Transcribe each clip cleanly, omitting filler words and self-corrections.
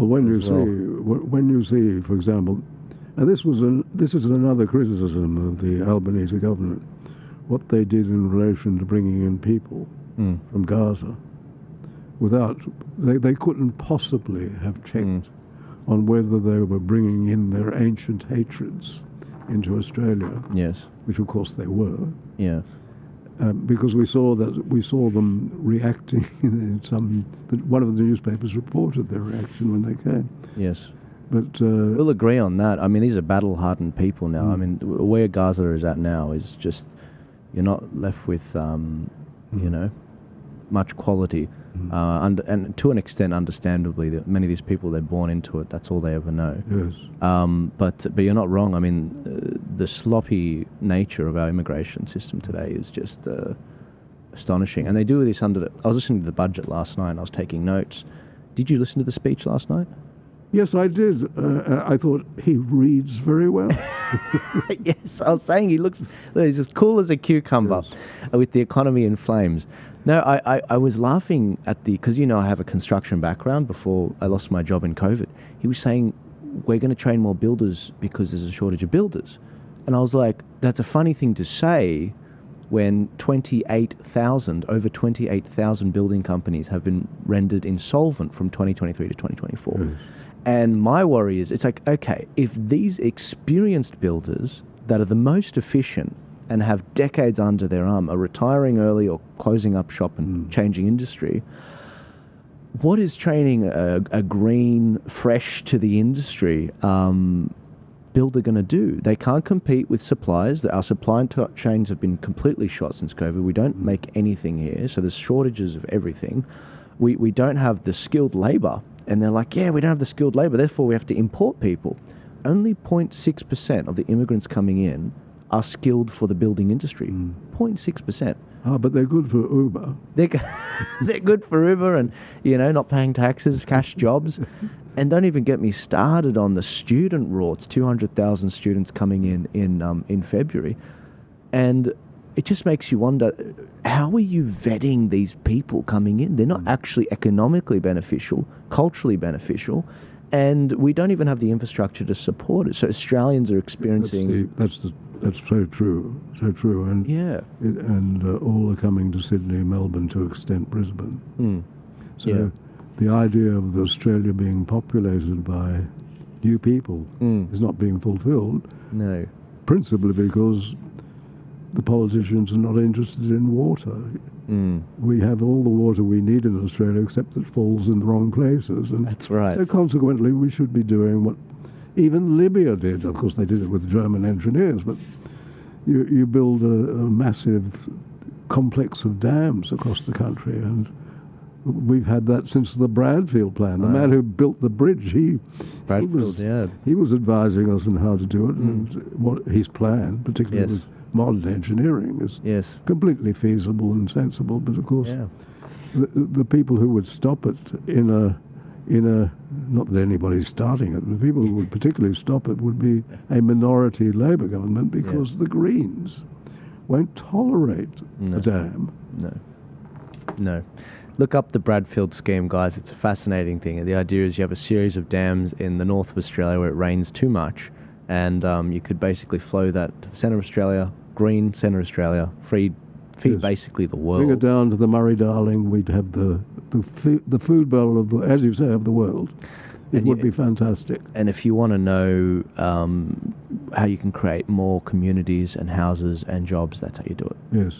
Well, when you see, for example, and this is another criticism of the Albanese government, what they did in relation to bringing in people from Gaza, they couldn't possibly have checked on whether they were bringing in their ancient hatreds into Australia. Yes. Which of course they were. Yeah. Because we saw them reacting in one of the newspapers reported their reaction when they came. Yes. But we'll agree on that. I mean, these are battle-hardened people now. I mean, where Gaza is at now is just, you're not left with, much quality. And to an extent, understandably, that many of these people, they're born into it. That's all they ever know. Yes. But you're not wrong. I mean, the sloppy nature of our immigration system today is just astonishing. And they do this I was listening to the budget last night and I was taking notes. Did you listen to the speech last night? Yes, I did. I thought he reads very well. Yes, I was saying he's as cool as a cucumber with the economy in flames. No, I was laughing because, I have a construction background before I lost my job in COVID. He was saying, we're going to train more builders because there's a shortage of builders. And I was like, that's a funny thing to say when over 28,000 building companies have been rendered insolvent from 2023 to 2024. Mm. And my worry is, it's like, okay, if these experienced builders that are the most efficient and have decades under their arm are retiring early or closing up shop and changing industry, what is training a green, fresh to the industry builder going to do? They can't compete with suppliers. Our supply chains have been completely shot since COVID. We don't make anything here, so there's shortages of everything. We don't have the skilled labour. And they're like, we don't have the skilled labour, therefore we have to import people. Only 0.6% of the immigrants coming in are skilled for the building industry. 0.6%. Oh, but they're good for Uber. They're good for Uber and, not paying taxes, cash jobs. And don't even get me started on the student rorts, 200,000 students coming in February. And it just makes you wonder, how are you vetting these people coming in? They're not actually economically beneficial, culturally beneficial, and we don't even have the infrastructure to support it. So Australians are experiencing... That's so true, and all are coming to Sydney, Melbourne, to extent Brisbane. The idea of Australia being populated by new people is not being fulfilled. No. Principally because the politicians are not interested in water. We have all the water we need in Australia, except it falls in the wrong places. And that's right. So consequently, we should be doing what even Libya did. Of course, they did it with German engineers, but you build a massive complex of dams across the country, and we've had that since the Bradfield plan. The man who built the bridge, he was advising us on how to do it, and what his plan, particularly with modern engineering, is completely feasible and sensible. But of course, the people who would stop it in a not that anybody's starting it, but people who would particularly stop it would be a minority Labor government, because the Greens won't tolerate a dam. No. Look up the Bradfield scheme, guys. It's a fascinating thing. And the idea is you have a series of dams in the north of Australia where it rains too much, and you could basically flow that to the centre of Australia, green centre of Australia, feed basically the world. Bring it down to the Murray-Darling, we'd have the food bowl of as you say, of the world. It would be fantastic. And if you want to know how you can create more communities and houses and jobs, that's how you do it. Yes.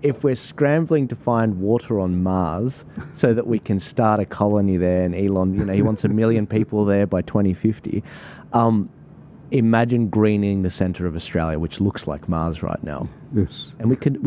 If we're scrambling to find water on Mars so that we can start a colony there, and Elon, he wants 1 million people there by 2050. Imagine greening the centre of Australia, which looks like Mars right now. Yes. And we could